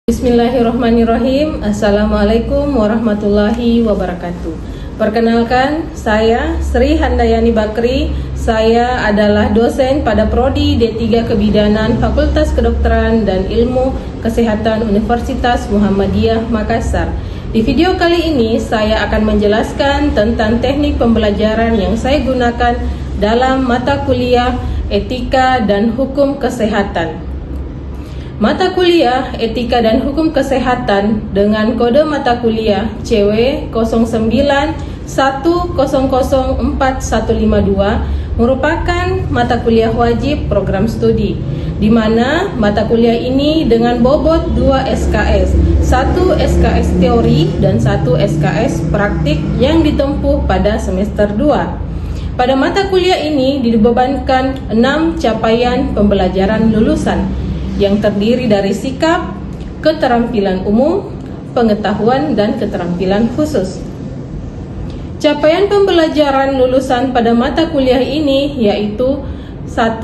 Bismillahirrahmanirrahim. Assalamualaikum warahmatullahi wabarakatuh. Perkenalkan, saya Sri Handayani Bakri. Saya adalah dosen pada Prodi D3 Kebidanan Fakultas Kedokteran dan Ilmu Kesehatan Universitas Muhammadiyah Makassar. Di video kali ini saya akan menjelaskan tentang teknik pembelajaran yang saya gunakan dalam mata kuliah Etika dan Hukum Kesehatan. Mata kuliah Etika dan Hukum Kesehatan dengan kode mata kuliah CW 0910045152 merupakan mata kuliah wajib program studi, di mana mata kuliah ini dengan bobot 2 SKS, 1 SKS teori dan 1 SKS praktik yang ditempuh pada semester 2. Pada mata kuliah ini dibebankan 6 capaian pembelajaran lulusan yang terdiri dari sikap, keterampilan umum, pengetahuan, dan keterampilan khusus. Capaian pembelajaran lulusan pada mata kuliah ini yaitu 1.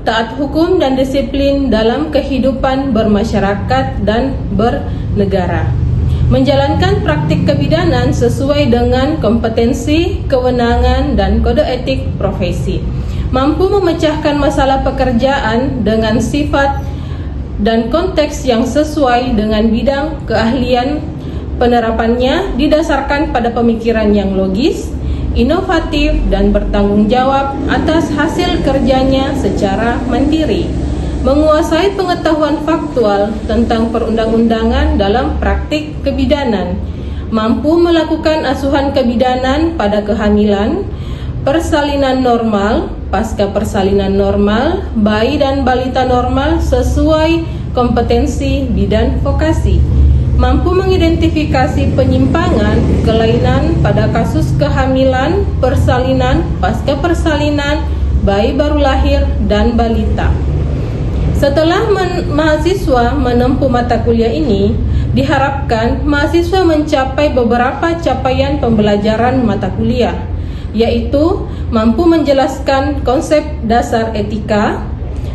Taat hukum dan disiplin dalam kehidupan bermasyarakat dan bernegara. Menjalankan praktik kebidanan sesuai dengan kompetensi, kewenangan, dan kode etik profesi. Mampu memecahkan masalah pekerjaan dengan sifat dan konteks yang sesuai dengan bidang keahlian. Penerapannya didasarkan pada pemikiran yang logis, inovatif, dan bertanggung jawab atas hasil kerjanya secara mandiri. Menguasai pengetahuan faktual tentang perundang-undangan dalam praktik kebidanan. Mampu melakukan asuhan kebidanan pada kehamilan, persalinan normal, pasca persalinan normal, bayi dan balita normal sesuai kompetensi bidang vokasi. Mampu mengidentifikasi penyimpangan, kelainan pada kasus kehamilan, persalinan, pasca persalinan, bayi baru lahir, dan balita. Setelah mahasiswa menempuh mata kuliah ini, diharapkan mahasiswa mencapai beberapa capaian pembelajaran mata kuliah, yaitu mampu menjelaskan konsep dasar etika,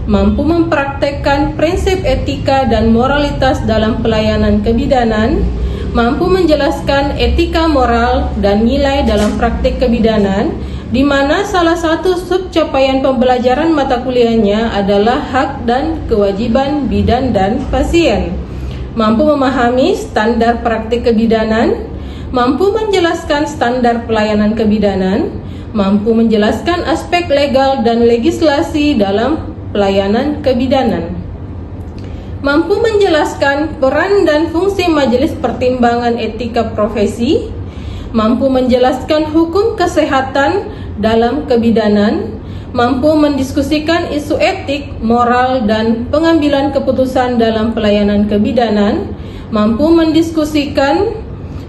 mampu mempraktekkan prinsip etika dan moralitas dalam pelayanan kebidanan, mampu menjelaskan etika moral dan nilai dalam praktik kebidanan, di mana salah satu subcapaian pembelajaran mata kuliahnya adalah hak dan kewajiban bidan dan pasien. Mampu memahami standar praktik kebidanan, mampu menjelaskan standar pelayanan kebidanan, mampu menjelaskan aspek legal dan legislasi dalam pelayanan kebidanan, mampu menjelaskan peran dan fungsi majelis pertimbangan etika profesi, mampu menjelaskan hukum kesehatan dalam kebidanan, mampu mendiskusikan isu etik, moral, dan pengambilan keputusan dalam pelayanan kebidanan, mampu mendiskusikan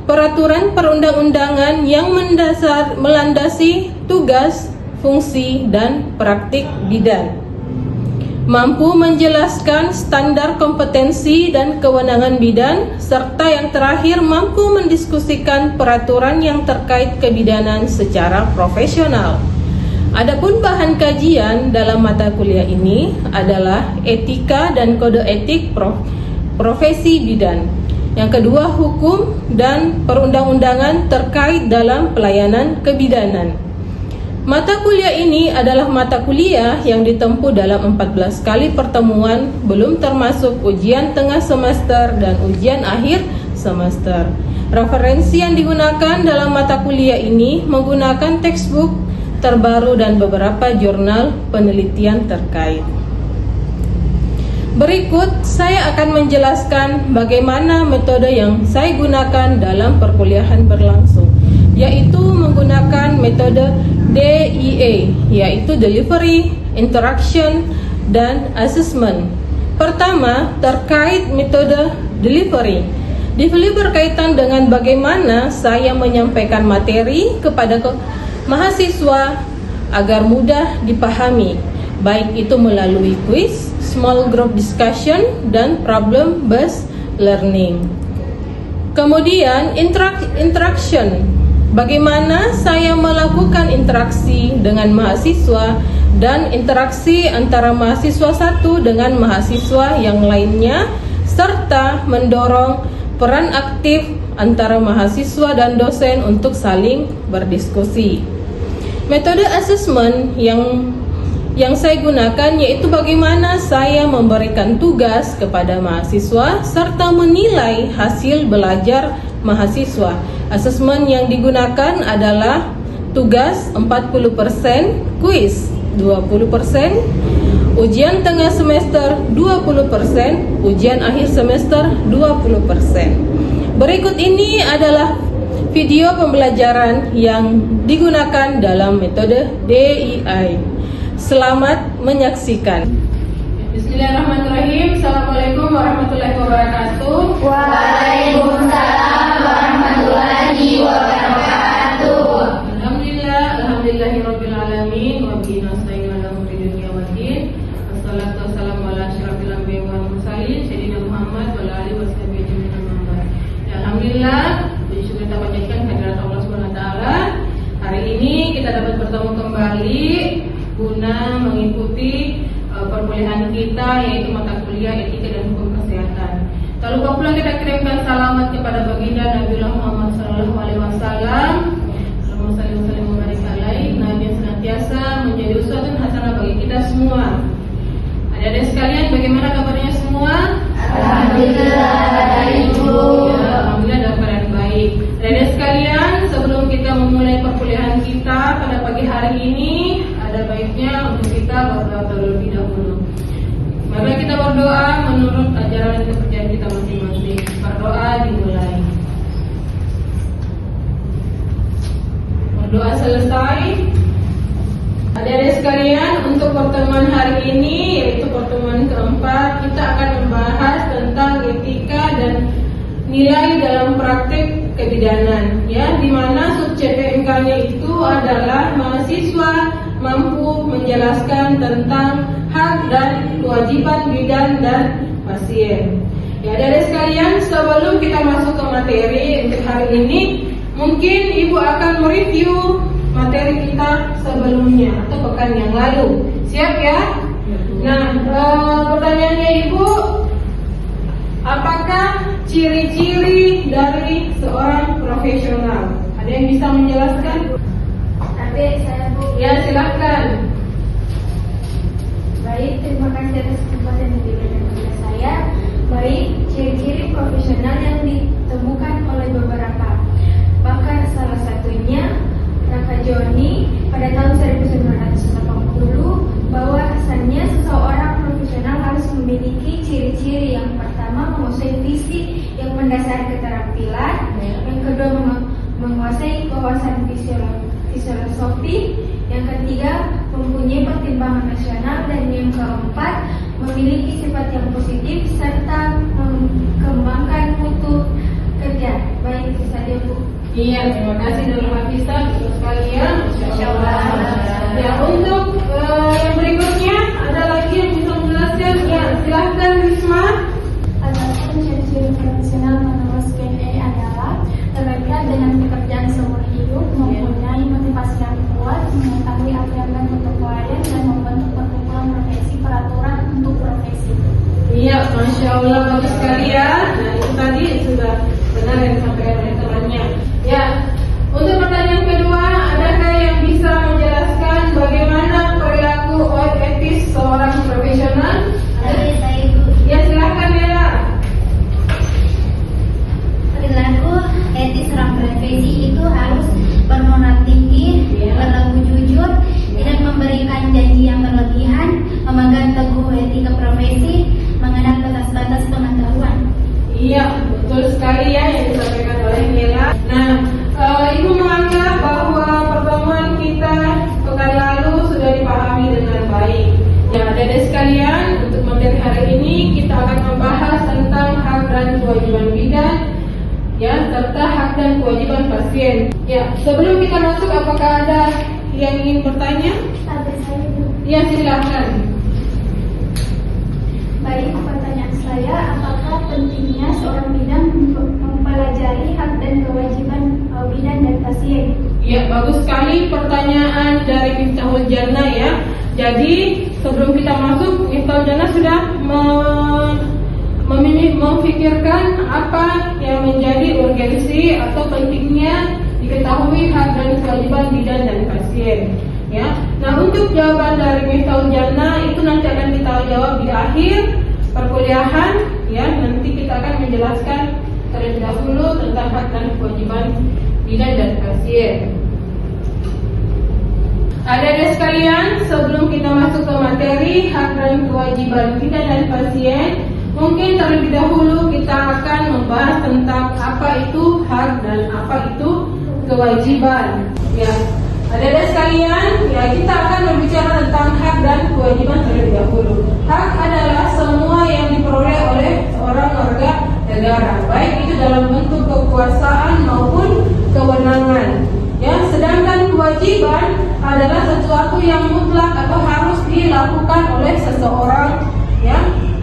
peraturan perundang-undangan yang melandasi tugas, fungsi, dan praktik bidan. Mampu menjelaskan standar kompetensi dan kewenangan bidan, serta yang terakhir mampu mendiskusikan peraturan yang terkait kebidanan secara profesional. Adapun bahan kajian dalam mata kuliah ini adalah etika dan kode etik profesi bidan. Yang kedua, hukum dan perundang-undangan terkait dalam pelayanan kebidanan. Mata kuliah ini adalah mata kuliah yang ditempuh dalam 14 kali pertemuan, belum termasuk ujian tengah semester dan ujian akhir semester. Referensi yang digunakan dalam mata kuliah ini menggunakan textbook terbaru dan beberapa jurnal penelitian terkait. Berikut saya akan menjelaskan bagaimana metode yang saya gunakan dalam perkuliahan berlangsung, yaitu menggunakan metode DIA, yaitu Delivery, Interaction, dan Assessment. Pertama, terkait metode delivery. Delivery berkaitan dengan bagaimana saya menyampaikan materi kepada mahasiswa agar mudah dipahami, baik itu melalui quiz, small group discussion, dan problem based learning. Kemudian interaction, bagaimana saya melakukan interaksi dengan mahasiswa dan interaksi antara mahasiswa satu dengan mahasiswa yang lainnya serta mendorong peran aktif antara mahasiswa dan dosen untuk saling berdiskusi. Metode asesmen yang saya gunakan yaitu bagaimana saya memberikan tugas kepada mahasiswa serta menilai hasil belajar mahasiswa. Asesmen yang digunakan adalah tugas 40%, kuis 20%, ujian tengah semester 20%, ujian akhir semester 20%. Berikut ini adalah video pembelajaran yang digunakan dalam metode DII. Selamat menyaksikan. Bismillahirrahmanirrahim. Assalamualaikum warahmatullahi wabarakatuh. Waalaikumsalam warahmatullahi wabarakatuh. Alhamdulillahirabbil alamin wa bihi nasta'in ala umuri dunya waddin. Wassalatu wassalamu ala asyrafil anbiya'i wal mursalin sayyidina Muhammad wa ala alihi washabihi ajmain amma ba'd. Alhamdulillah, puji syukur kita panjatkan kehadirat Allah Subhanahu wa taala. Hari ini kita dapat bertemu kembali guna mengikuti perkuliahan kita yaitu mata kuliah etika dan hukum kesehatan. Tak lupa pula kita kirimkan salamat kepada baginda Nabiullah Muhammad SAW. Nabi yang senantiasa menjadi uswatun hasanah bagi kita semua. Adik-adik sekalian, bagaimana kabarnya semua? Alhamdulillah, Ibu. Ya, alhamdulillah dalam keadaan baik. Adik-adik sekalian, sebelum kita memulai perkuliahan kita pada pagi hari ini, ada baiknya untuk kita berdoa terlebih dahulu. Mari kita berdoa menurut ajaran dan kepercayaan kita masing-masing. Berdoa dimulai. Berdoa selesai. Adik-adik sekalian, untuk pertemuan hari ini yaitu pertemuan keempat, kita akan membahas tentang etika dan nilai dalam praktik kebidanan, ya, di mana subjek PMK-nya itu adalah mahasiswa mampu menjelaskan tentang hak dan kewajiban bidan dan pasien. Ya, adik-adik sekalian, sebelum kita masuk ke materi untuk hari ini, mungkin Ibu akan mereview materi kita sebelumnya atau pekan yang lalu. Siap ya? Nah, pertanyaannya Ibu, apakah ciri-ciri dari seorang profesional? Ada yang bisa menjelaskan? Adik saya, Bu. Ya, silakan. Baik, terima kasih atas kesempatan yang diberikan kepada saya. Baik, ciri-ciri profesional yang ditemukan oleh beberapa pakar, salah satunya Raka Joni pada tahun 1980, bahwasannya seseorang profesional harus memiliki ciri-ciri. Yang pertama, menguasai visi yang mendasari keterampilan. Yang kedua, menguasai kawasan filosofi. Yang ketiga, mempunyai pertimbangan nasional. Dan yang keempat, memiliki sifat yang positif serta mengembangkan mutu kerja. Baik, itu saja, Bu. Iya, terima kasih Nurul Hafizah, betul sekali ya. Ya, untuk yang berikutnya ada lagi yang bisa menjelaskan? Ya, silahkan Risma. Adapun ciri-ciri profesional menurut SKE adalah terkait dengan pekerjaan seumur hidup, mempunyai motivasi yang kuat, mengetahui apa yang baik untuk klien, dan membentuk perkumpulan profesi peraturan untuk profesi. Iya, Masya Allah, bagus sekali ya. Nah, itu tadi sudah benar yang disampaikan oleh temannya. Ya, untuk pertanyaan kedua, adakah yang bisa menjelaskan bagaimana perilaku etis seorang profesional? Baik, saya Ibu. Ya, silakan Bella. Perilaku etis seorang profesi itu harus bermoral tinggi, berlaku jujur, tidak memberikan janji yang berlebihan, memegang teguh etika profesi, mengenal batas-batas pengetahuan. Iya, betul sekali ya yang disampaikan oleh Bella. Nah, Ibu menganggap bahwa pertemuan kita pekan lalu sudah dipahami dengan baik. Ya, adik-adik sekalian, untuk materi hari ini kita akan membahas tentang hak dan kewajiban bidan, ya, serta hak dan kewajiban pasien. Ya, sebelum kita masuk, apakah ada yang ingin bertanya? Sampai saya Ibu. Ya, silakan. Baik, pertanyaan saya, apakah pentingnya seorang bidan mempelajari hak dan kewajiban bidan dan pasien? Ya, bagus sekali pertanyaan dari Miftahul Jannah ya. Jadi sebelum kita masuk, Miftahul Jannah sudah memikirkan apa yang menjadi urgensi atau pentingnya diketahui hak dan kewajiban bidan dan pasien. Ya, nah untuk jawaban dari Miftahul Jannah itu nanti akan kita jawab di akhir perkuliahan. Ya, nanti kita akan menjelaskan terlebih dahulu tentang hak dan kewajiban bidan dan pasien. Adik-adik sekalian, sebelum kita masuk ke materi hak dan kewajiban bidan dan pasien, mungkin terlebih dahulu kita akan membahas tentang apa itu hak dan apa itu kewajiban. Ya, adik-adik sekalian, ya kita akan berbicara tentang hak dan kewajiban terlebih dahulu. Hak adalah semua yang diperoleh oleh seorang warga negara, baik itu dalam bentuk kekuasaan maupun kewenangan. Ya, sedangkan kewajiban adalah sesuatu yang mutlak atau harus dilakukan oleh seseorang, ya,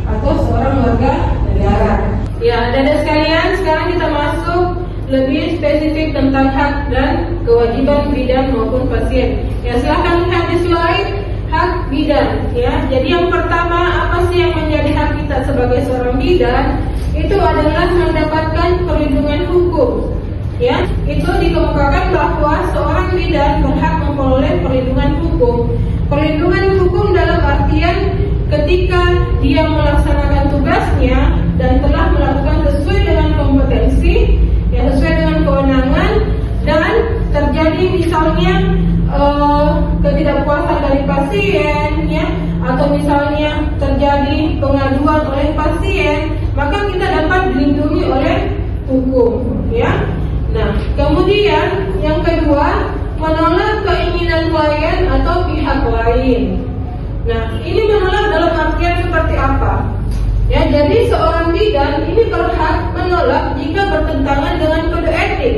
atau seorang warga negara. Ya, adik-adik sekalian, sekarang kita masuk lebih spesifik tentang hak dan kewajiban bidan maupun pasien. Ya, silahkan lihat di slide hak bidan. Ya, jadi yang pertama, apa sih yang menjadi hak kita sebagai seorang bidan? Itu adalah mendapatkan perlindungan hukum. Ya, itu dikemukakan bahwa seorang bidan berhak memperoleh perlindungan hukum. Perlindungan hukum dalam artian ketika dia melaksanakan tugasnya dan telah melakukan sesuai dengan kompetensi, ya sesuai dengan kewenangan, dan terjadi misalnya ketidakpuasan dari pasien, ya, atau misalnya terjadi pengaduan oleh pasien, maka kita dapat dilindungi oleh hukum, ya. Nah, kemudian yang kedua, menolak keinginan klien atau pihak lain. Nah, ini menolak dalam artian seperti apa? Ya, jadi seorang bidan ini berhak menolak jika bertentangan dengan kode etik,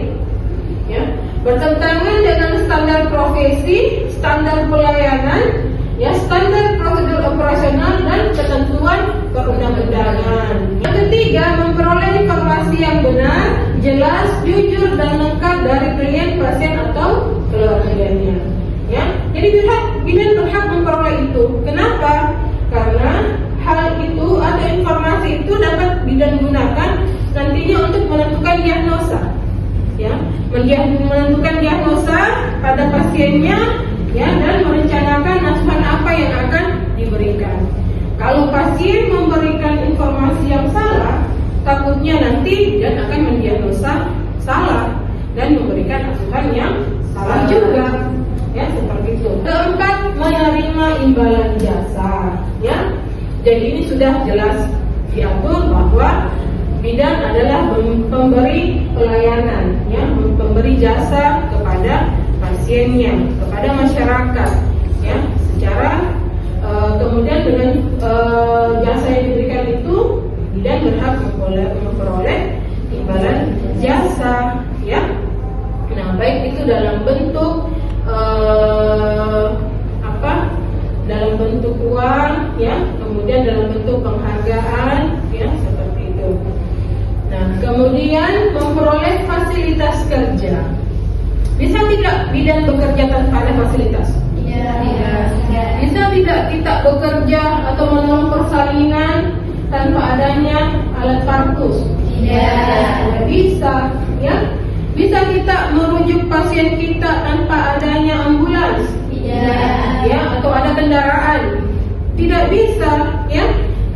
ya, bertentangan dengan standar profesi, standar pelayanan, ya, standar prosedur operasional dan ketentuan perundang-undangan. Yang ketiga, memperoleh informasi yang benar, jelas, jujur dan lengkap dari klien, pasien atau keluarganya. Ya, jadi bidan berhak memperoleh itu. Kenapa? Karena hal itu atau informasi itu dapat bidan gunakan nantinya untuk menentukan diagnosa. Ya, menentukan diagnosa pada pasiennya, ya, dan merencanakan asuhan apa yang akan diberikan. Kalau pasien memberikan informasi yang salah, takutnya nanti bidan akan mendiagnosa salah dan memberikan asuhan yang salah juga. Ya, seperti itu. Keempat, menerima imbalan jasa. Ya, jadi ini sudah jelas diatur bahwa bidan adalah pemberi pelayanan, ya, pemberi jasa kepada pasiennya, kepada masyarakat, ya, secara kemudian dengan jasa yang diberikan itu bidan berhak memperoleh imbalan jasa, ya. Nah, baik itu dalam bentuk dalam bentuk uang, ya, kemudian dalam bentuk penghargaan, ya, seperti itu. Nah, kemudian memperoleh fasilitas kerja. Bisa tidak bidan bekerja tanpa ada fasilitas? Tidak. Bisa tidak kita bekerja atau menolong persalinan tanpa adanya alat partus? Tidak bisa, ya. Bisa kita merujuk pasien kita tanpa adanya ambulans? Tidak. Ya, atau ada kendaraan? Tidak bisa, ya.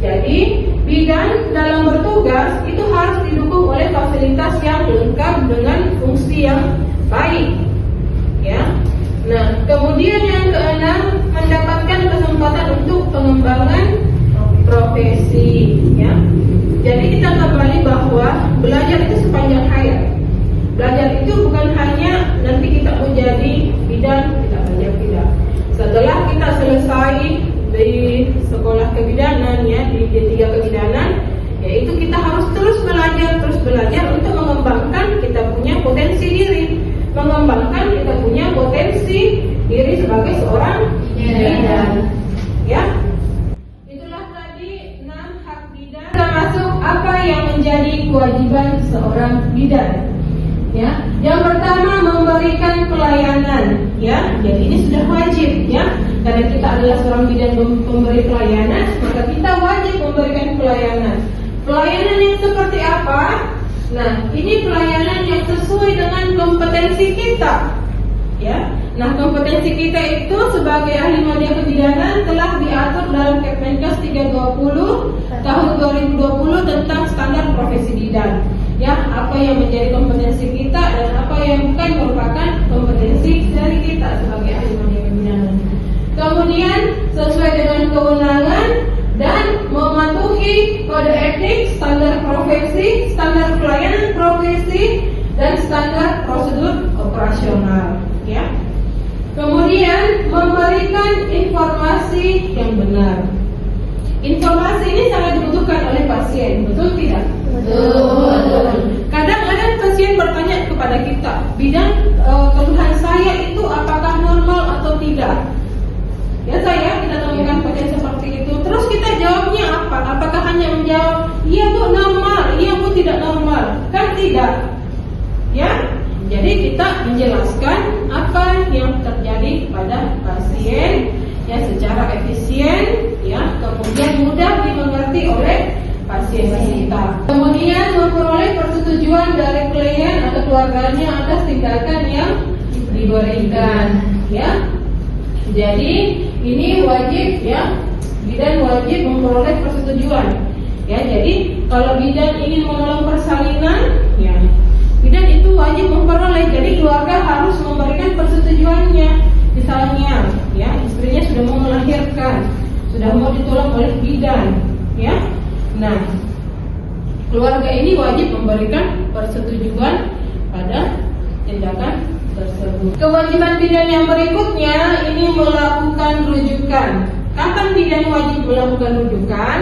Jadi bidan dalam bertugas itu harus didukung oleh fasilitas yang lengkap dengan fungsi yang baik, ya. Nah, kemudian yang keenam, mendapatkan kesempatan untuk pengembangan profesi, ya. Jadi kita kembali bahwa belajar itu sepanjang hayat. Belajar itu bukan hanya nanti kita menjadi bidan, kita belajar tidak. Setelah kita selesai di sekolah kebidanan, ya, di D3 kebidanan, yaitu kita harus terus belajar untuk mengembangkan kita punya potensi diri, mengembangkan kita punya potensi diri sebagai seorang bidan, ya. Itulah tadi 6 hak bidan. Kita masuk apa yang menjadi kewajiban seorang bidan. Ya, yang pertama memberikan pelayanan, ya. Jadi ini sudah wajib, ya. Karena kita adalah seorang bidan pemberi pelayanan, maka kita wajib memberikan pelayanan. Pelayanan yang seperti apa? Nah, ini pelayanan yang sesuai dengan kompetensi kita. Ya. Nah, kompetensi kita itu sebagai ahli media kebidanan telah diatur dalam Kemenkes 320 tahun 2020 tentang standar profesi bidan. Ya, apa yang menjadi kompetensi kita dan apa yang bukan merupakan kompetensi dari kita sebagai ahli media kebidanan. Kemudian sesuai dengan kewenangan dan mematuhi kode etik, standar profesi, standar pelayanan profesi, dan standar prosedur operasional. Ya. Kemudian memberikan informasi yang benar. Informasi ini sangat dibutuhkan oleh pasien, betul tidak? Betul. Kadang-kadang pasien bertanya kepada kita, bidang keluhan saya itu apakah normal atau tidak? Ya kita temukan pasien seperti itu. Terus kita jawabnya apa? Apakah hanya menjawab, iya bu normal, iya bu tidak normal? Kan tidak. Ya, jadi kita menjelaskan apa yang terjadi pada pasien ya secara efisien, ya kemudian mudah dimengerti oleh pasien kita. Kemudian memperoleh persetujuan dari klien atau keluarganya atas tindakan yang diberikan. Ya, jadi ini wajib ya, bidan wajib memperoleh persetujuan. Ya, jadi kalau bidan ingin menolong persalinan, ya bidan itu wajib memperoleh. Jadi keluarga harus memberikan persetujuannya. Misalnya, ya istrinya sudah mau melahirkan, sudah mau ditolong oleh bidan, ya. Nah, keluarga ini wajib memberikan persetujuan pada tindakan tersebut. Kewajiban bidan yang berikutnya ini melakukan rujukan. Kapan bidan wajib melakukan rujukan?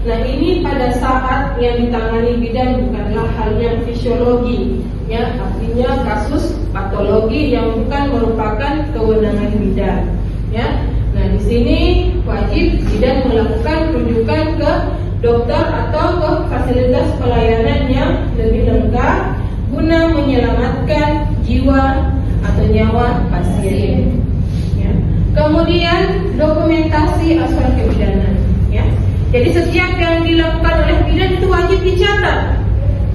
Nah, ini pada saat yang ditangani bidan bukanlah hal yang fisiologi, ya artinya kasus patologi yang bukan merupakan kewenangan bidan. Ya, nah di sini wajib bidan melakukan rujukan ke dokter atau ke fasilitas pelayanan yang lebih lengkap guna menyelamatkan jiwa atau nyawa pasien. Ya. Kemudian dokumentasi aspek kebidanan. Ya. Jadi setiap yang dilakukan oleh bidan itu wajib dicatat,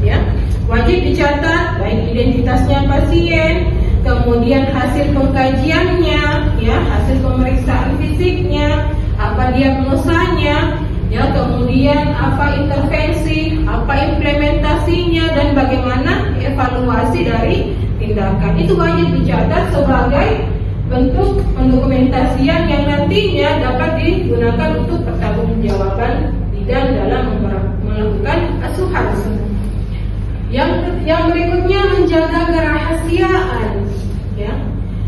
ya, wajib dicatat baik identitasnya pasien, kemudian hasil pengkajiannya, ya, hasil pemeriksaan fisiknya, apa diagnosanya, ya, kemudian apa intervensi, apa implementasinya, dan bagaimana evaluasi dari tindakan. Itu wajib dicatat sebagai bentuk pendokumentasian yang nantinya dapat digunakan untuk pertanggungjawaban bidan dalam melakukan asuhan. Yang berikutnya menjaga kerahasiaan. Ya,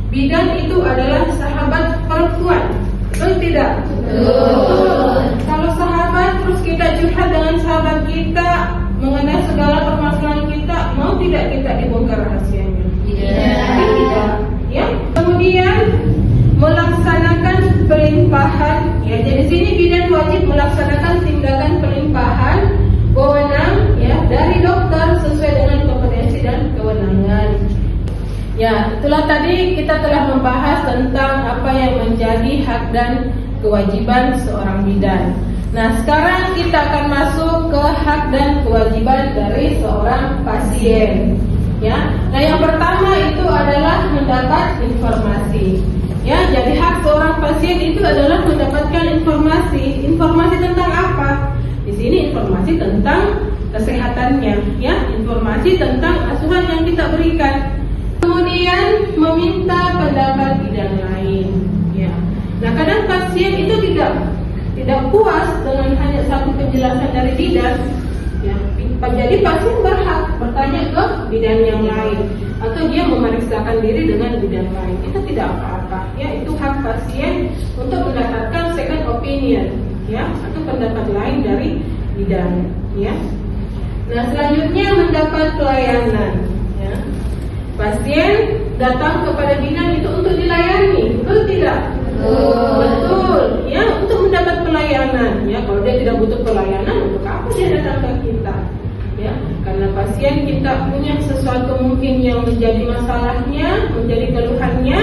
bidan itu adalah sahabat perempuan, betul tidak? Betul. Kalau sahabat terus kita curhat dengan sahabat kita mengenai segala permasalahan kita, mau tidak kita dibongkar rahasianya? Tidak. Ya. Kemudian melaksanakan pelimpahan. Ya, jadi sini bidan wajib melaksanakan tindakan pelimpahan wewenang ya dari dokter sesuai dengan kompetensi dan kewenangan. Ya, itulah tadi kita telah membahas tentang apa yang menjadi hak dan kewajiban seorang bidan. Nah, sekarang kita akan masuk ke hak dan kewajiban dari seorang pasien. Ya, nah yang pertama itu adalah mendapat informasi. Ya, jadi hak seorang pasien itu adalah mendapatkan informasi. Informasi tentang apa? Di sini informasi tentang kesehatannya, ya, informasi tentang asuhan yang kita berikan. Kemudian meminta pendapat bidan lain. Ya, nah kadang pasien itu tidak puas dengan hanya satu penjelasan dari bidan. Ya, jadi pasien berhak bertanya ke bidan yang lain atau dia memeriksakan diri dengan bidan lain. Itu tidak apa-apa, ya, itu hak pasien untuk mendapatkan second opinion, ya, atau pendapat lain dari bidan, ya. Nah, selanjutnya mendapat pelayanan, ya. Pasien datang kepada bidan itu untuk dilayani, betul tidak? Betul, ya, untuk mendapat pelayanan, ya. Kalau dia tidak butuh pelayanan, untuk apa dia datang ke kita? Ya, karena pasien kita punya sesuatu mungkin yang menjadi masalahnya, menjadi keluhannya.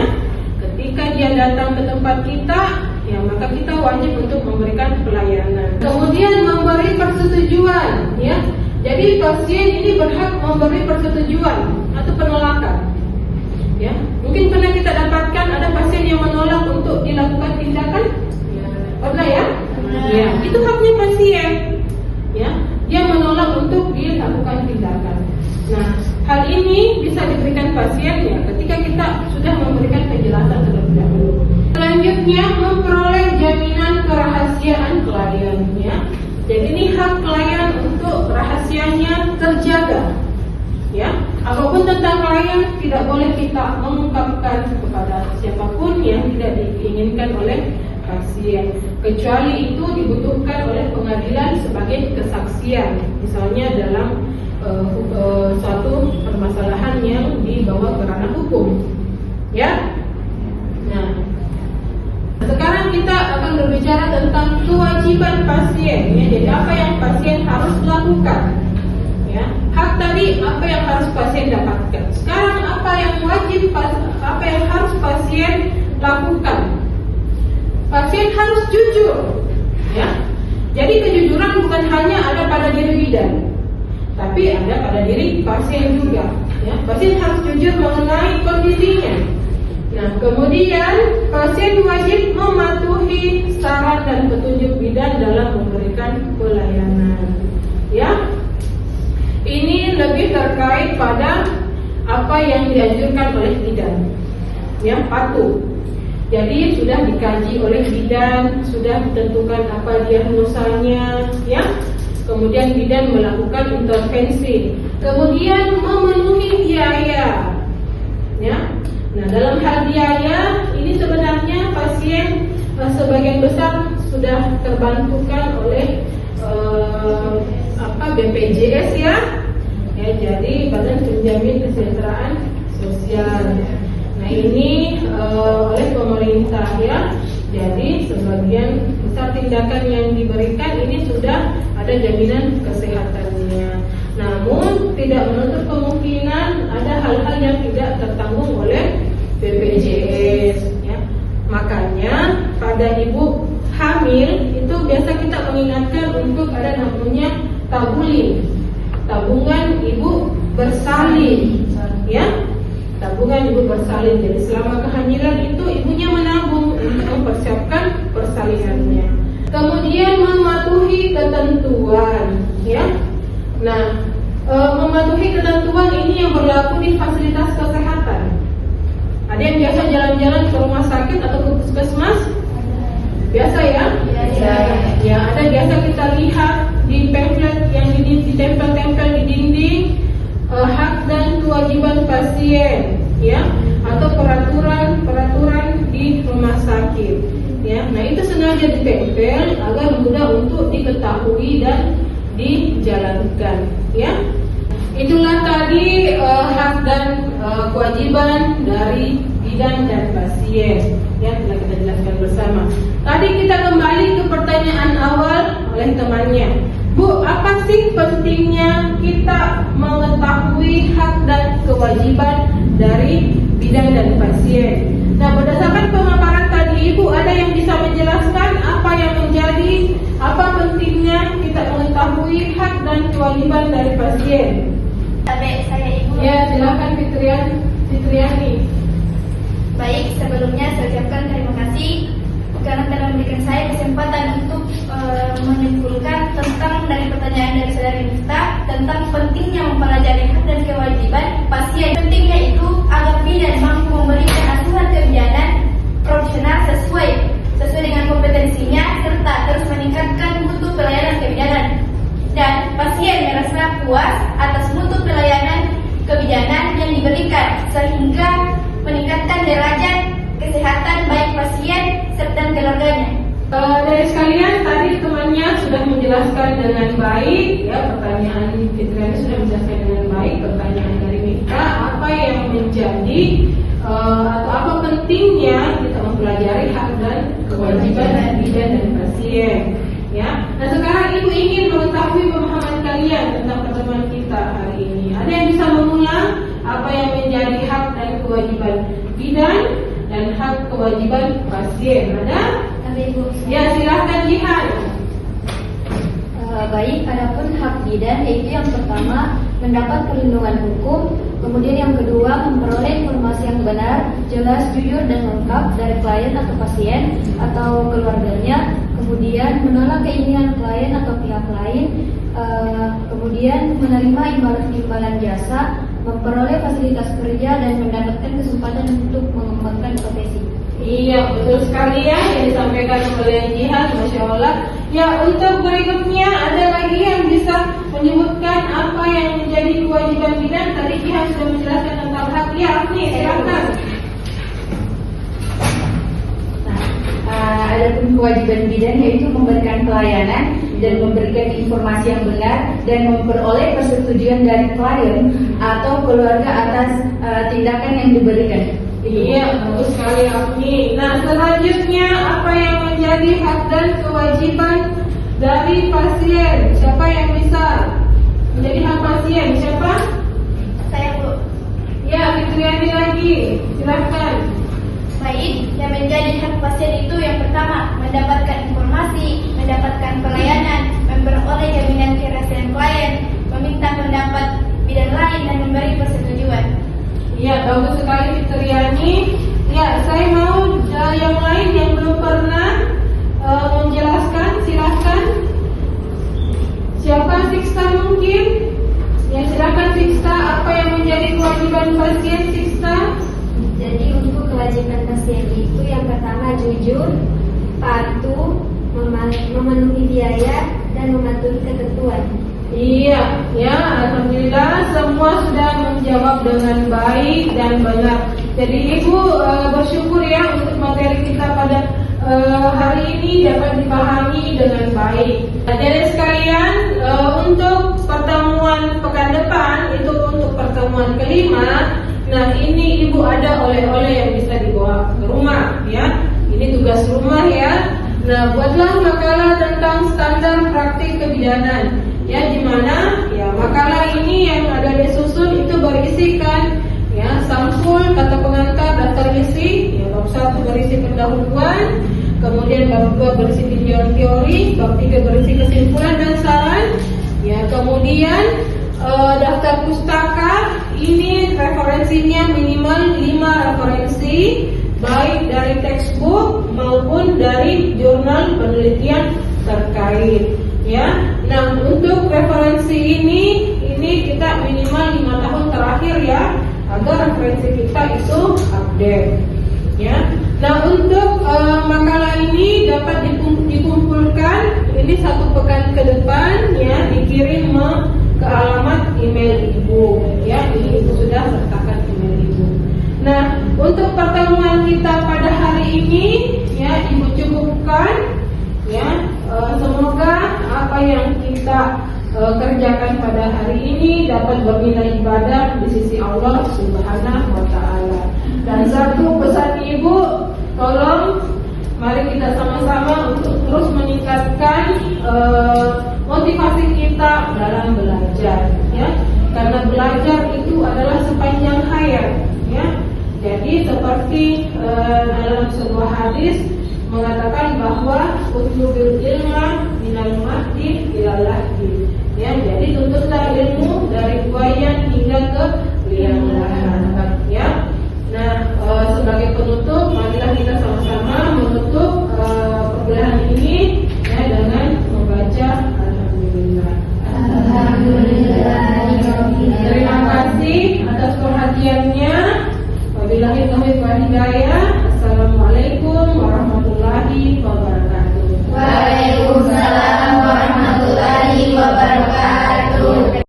Ketika dia datang ke tempat kita, ya maka kita wajib untuk memberikan pelayanan. Kemudian memberi persetujuan, ya. Jadi pasien memberi persetujuan atau penolakan. Ya, mungkin pernah kita dapatkan ada pasien yang menolak untuk dilakukan tindakan. Pernah ya? Ya, itu haknya pasien. Ya, dia menolak untuk dilakukan tindakan. Nah, hal ini bisa diberikan pasien ya ketika kita sudah memberikan penjelasan terlebih dahulu. Selanjutnya, memperoleh jaminan kerahasiaan klien. Ya, jadi ini hak klien untuk rahasianya terjaga. Ya, apapun tentang klien tidak boleh kita mengungkapkan kepada siapapun yang tidak diinginkan oleh pasien, kecuali itu dibutuhkan oleh pengadilan sebagai kesaksian, misalnya dalam suatu permasalahan yang dibawa ke ranah hukum. Ya, nah sekarang kita akan berbicara tentang kewajiban pasien. Ya, jadi apa yang pasien harus lakukan. Ya, hak tadi apa yang harus pasien dapatkan. Sekarang apa yang wajib, apa yang harus pasien lakukan. Pasien harus jujur. Ya, jadi kejujuran bukan hanya ada pada diri bidan, tapi ada pada diri pasien juga. Ya, pasien harus jujur mengenai kondisinya. Nah, kemudian pasien wajib mematuhi saran dan petunjuk bidan dalam memberikan pelayanan. Ya. Ini lebih terkait pada apa yang dianjurkan oleh bidan. Ya, patuh. Jadi sudah dikaji oleh bidan, sudah ditentukan apa diagnosanya, ya. Kemudian bidan melakukan intervensi. Kemudian memenuhi biaya. Ya. Nah, dalam hal biaya ini sebenarnya pasien sebagian besar sudah terbantukan oleh BPJS ya, jadi Badan Penjamin Kesejahteraan Sosial. Nah, ini oleh pemerintah ya. Jadi sebagian besar tindakan yang diberikan ini sudah ada jaminan kesehatannya. Namun tidak menutup kemungkinan ada hal-hal yang tidak tertanggung oleh BPJS ya. Makanya pada ibu hamil itu biasa kita mengingatkan untuk ada namanya tabulin, tabungan ibu bersalin, ya, tabungan ibu bersalin. Jadi selama kehamilan itu ibunya menabung untuk mempersiapkan persalinannya. Kemudian mematuhi ketentuan, ya. Nah, mematuhi ketentuan ini yang berlaku di fasilitas kesehatan. Ada yang biasa jalan-jalan ke rumah sakit atau ke puskesmas? Biasa ya? Ya, ada biasa kita lihat di pamflet yang ditempel-tempel di dinding hak dan kewajiban pasien, ya, atau peraturan di rumah sakit, ya. Nah, itu sengaja ditempel agar mudah untuk diketahui dan dijalankan, ya. Itulah tadi hak dan kewajiban dari bidan dan pasien yang telah kita jelaskan bersama. Tadi kita kembali ke pertanyaan awal oleh temannya. Bu, apa sih pentingnya kita mengetahui hak dan kewajiban dari bidan dan pasien? Nah, berdasarkan pemaparan tadi Ibu, ada yang bisa menjelaskan apa yang menjadi, apa pentingnya kita mengetahui hak dan kewajiban dari pasien? Saya Ibu. Ya, silakan Fitriani. Baik, sebelumnya saya ucapkan terima kasih karena telah memberikan saya kesempatan untuk menyimpulkan tentang dari pertanyaan dari saudari Miftah tentang pentingnya mempelajari hak dan kewajiban pasien. Pentingnya itu agar bidan mampu memberikan asuhan kebijakan profesional sesuai dengan kompetensinya serta terus meningkatkan mutu pelayanan kebijakan dan pasien merasa puas atas mutu pelayanan kebijakan yang diberikan sehingga meningkatkan derajat kesehatan baik pasien serta keluarganya. Dari sekalian tadi temannya sudah menjelaskan dengan baik, ya, pertanyaan Fitriani sudah menjelaskan dengan baik pertanyaan dari Mika, apa yang menjadi atau apa pentingnya kita mempelajari hak dan kewajiban bidan dan pasien, ya. Nah, sekarang Ibu ingin mengetahui pemahaman kalian tentang pertemuan kita hari ini. Ada yang bisa mengulang apa yang menjadi hak dan kewajiban bidan dan hak kewajiban pasien? Ada? Ibu. Ya, silahkan Jihan. baik. Adapun hak bidan yaitu yang pertama mendapat perlindungan hukum, kemudian yang kedua memperoleh informasi yang benar, jelas, jujur dan lengkap dari klien atau pasien atau keluarganya, kemudian menolak keinginan klien atau pihak lain, kemudian menerima imbalan jasa, memperoleh fasilitas kerja dan mendapatkan kesempatan untuk mengembangkan profesi. Iya, betul sekali ya yang disampaikan oleh Jihan, Masya Allah. Ya, untuk berikutnya ada lagi yang bisa menyebutkan apa yang menjadi kewajiban bidan. Tadi Jihan sudah menjelaskan tentang hak. Ya, Afni, silakan. Adapun kewajiban bidan yaitu memberikan pelayanan dan memberikan informasi yang benar dan memperoleh persetujuan dari klien atau keluarga atas tindakan yang diberikan. Iya, bagus sekali Afni. Nah, selanjutnya apa yang menjadi hak dan kewajiban dari pasien? Siapa yang bisa menjadi hak pasien? Siapa? Saya, Bu. Ya, Fitriani lagi. Silakan. Baik, yang menjadi hak pasien itu yang pertama mendapatkan informasi, mendapatkan pelayanan, memperoleh jaminan kerahasiaan klien, meminta pendapat bidan lain dan memberi persetujuan. Ya, bagus sekali Fitriani. Ya, saya mau yang lain yang belum pernah menjelaskan, silakan. Siapa? Siksta mungkin? Ya, silakan Siksta. Apa yang menjadi kewajiban pasien, Siksta? Jadi untuk kewajiban pasien itu yang pertama jujur, patuh, memenuhi biaya dan mematuhi ketentuan. Iya, ya, alhamdulillah semua sudah menjawab dengan baik dan benar. Jadi Ibu bersyukur ya untuk materi kita pada hari ini dapat dipahami dengan baik. Jadi sekalian untuk pertemuan pekan depan itu untuk pertemuan kelima. Nah, ini Ibu ada oleh-oleh yang bisa dibawa ke rumah ya. Ini tugas rumah ya. Nah, buatlah makalah tentang standar praktik kebidanan. Ya, di mana ya makalah ini yang ada disusun itu berisikan ya sampul, kata pengantar, daftar isi. Ya, bab 1 berisi pendahuluan, kemudian bab 2 berisi tinjauan teori, bab 3 berisi kesimpulan dan saran. Ya, kemudian daftar pustaka ini referensinya minimal 5 referensi baik dari textbook maupun dari jurnal penelitian terkait ya. Nah, untuk referensi ini kita minimal 5 tahun terakhir ya agar referensi kita itu update ya. Nah, untuk makalah ini dapat dikumpulkan ini 1 pekan ke depan ya, dikirim ke alamat email Ibu ya. Ini Ibu sudah sertakan email Ibu. Nah, untuk pertemuan kita pada hari ini ya Ibu cukupkan ya. Semoga apa yang kita kerjakan pada hari ini dapat bernilai ibadah di sisi Allah Subhanahu wa Ta'ala. Dan satu pesan Ibu, tolong mari kita sama-sama untuk terus meningkatkan motivasi kita dalam belajar ya. Karena belajar itu adalah sepanjang hayat ya. Jadi seperti dalam sebuah hadis mengatakan bahwa utlubil ilma minal mahdi ilal lahdi ya. Jadi tuntutlah ilmu dari buayan hingga ke liang lahat ya. Nah, sebagai penutup marilah kita sama-sama menutup perkuliahan ini ya dengan membaca alhamdulillah. Alhamdulillah. Terima kasih atas perhatiannya. Wabillahi taufiq wal hidayah.